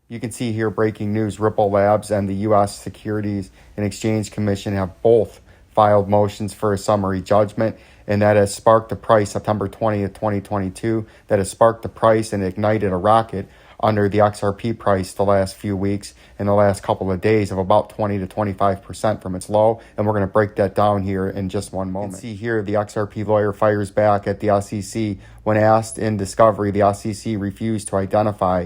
You can see here breaking news. Ripple Labs and the U.S. Securities and Exchange Commission have both filed motions for a summary judgment, and that has sparked the price September 20th, 2022. That has sparked the price and ignited a rocket under the XRP price the last few weeks and the last couple of days of about 20 to 25% from its low. And we're going to break that down here in just one moment. You can see here the XRP lawyer fires back at the SEC. When asked in discovery, the SEC refused to identify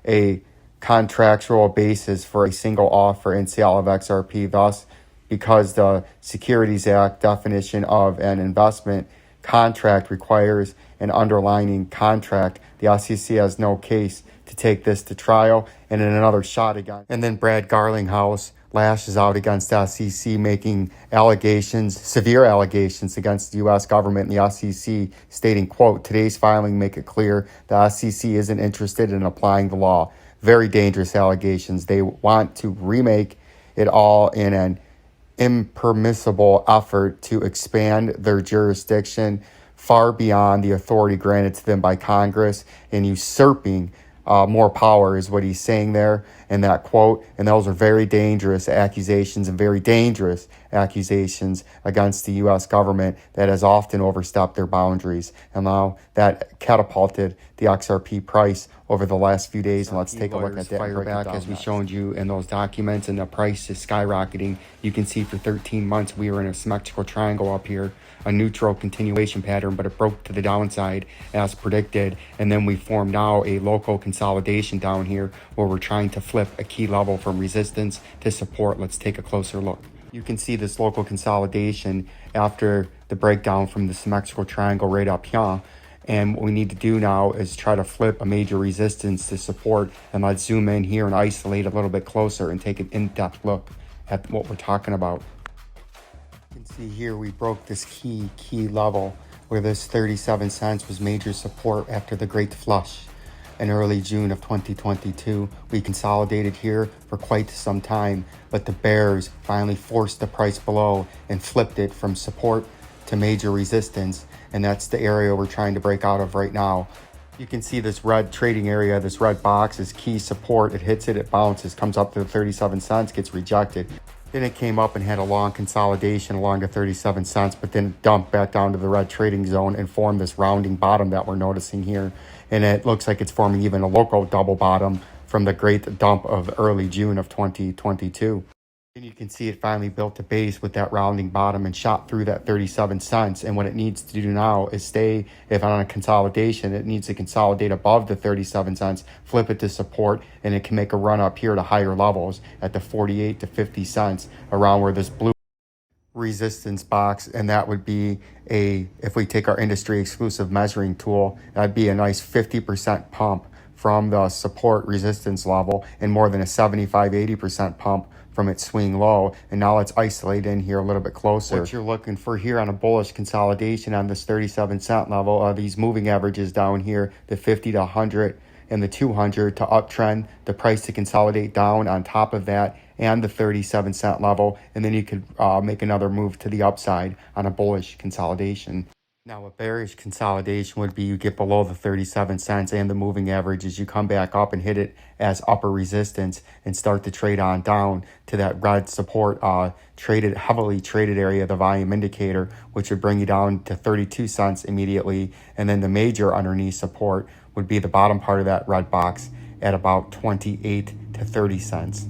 a contractual basis for a single offer and sale of XRP. Thus, because the Securities Act definition of an investment contract requires an underlying contract, the SEC has no case to take this to trial. And in another shot again. And then Brad Garlinghouse lashes out against the SEC, making allegations, severe allegations against the U.S. government and the SEC, stating, quote, "Today's filing make it clear the SEC isn't interested in applying the law." Very dangerous allegations. They want to remake it all in an impermissible effort to expand their jurisdiction far beyond the authority granted to them by Congress and usurping more power is what he's saying there in that quote. And those are very dangerous accusations and very dangerous accusations against the U.S. government that has often overstepped their boundaries. And now that catapulted the XRP price over the last few days. And let's take a look at that fire back as we showed you in those documents, and the price is skyrocketing. You can see for 13 months we were in a symmetrical triangle up here, a neutral continuation pattern, but it broke to the downside as predicted. And then we formed now a local consolidation down here where we're trying to flip a key level from resistance to support. Let's take a closer look. You can see this local consolidation after the breakdown from the symmetrical triangle right up here. And what we need to do now is try to flip a major resistance to support. And let's zoom in here and isolate a little bit closer and take an in-depth look at what we're talking about. You can see here we broke this key level where this 37 cents was major support after the great flush in early June of 2022. We consolidated here for quite some time, but the bears finally forced the price below and flipped it from support to major resistance, and that's the area we're trying to break out of right now. You can see this red trading area, this red box is key support. It hits it, it bounces, comes up to the 37 cents, gets rejected. Then it came up and had a long consolidation along the 37 cents, but then dumped back down to the red trading zone and formed this rounding bottom that we're noticing here. And it looks like it's forming even a local double bottom from the great dump of early June of 2022. And you can see it finally built a base with that rounding bottom and shot through that 37 cents. And what it needs to do now is stay, if on a consolidation, it needs to consolidate above the 37 cents, flip it to support, and it can make a run up here to higher levels at the 48 to 50 cents around where this blue resistance box, and that would be if we take our industry exclusive measuring tool, that'd be a nice 50% pump from the support resistance level and more than a 75-80% pump from its swing low. And now let's isolate in here a little bit closer. What you're looking for here on a bullish consolidation on this 37 cent level are these moving averages down here, the 50 to 100 and the 200 to uptrend, the price to consolidate down on top of that and the 37 cent level. And then you could make another move to the upside on a bullish consolidation. Now, a bearish consolidation would be you get below the 37 cents and the moving averages, you come back up and hit it as upper resistance and start to trade on down to that red support heavily traded area, the volume indicator, which would bring you down to 32 cents immediately. And then the major underneath support would be the bottom part of that red box at about 28 to 30 cents.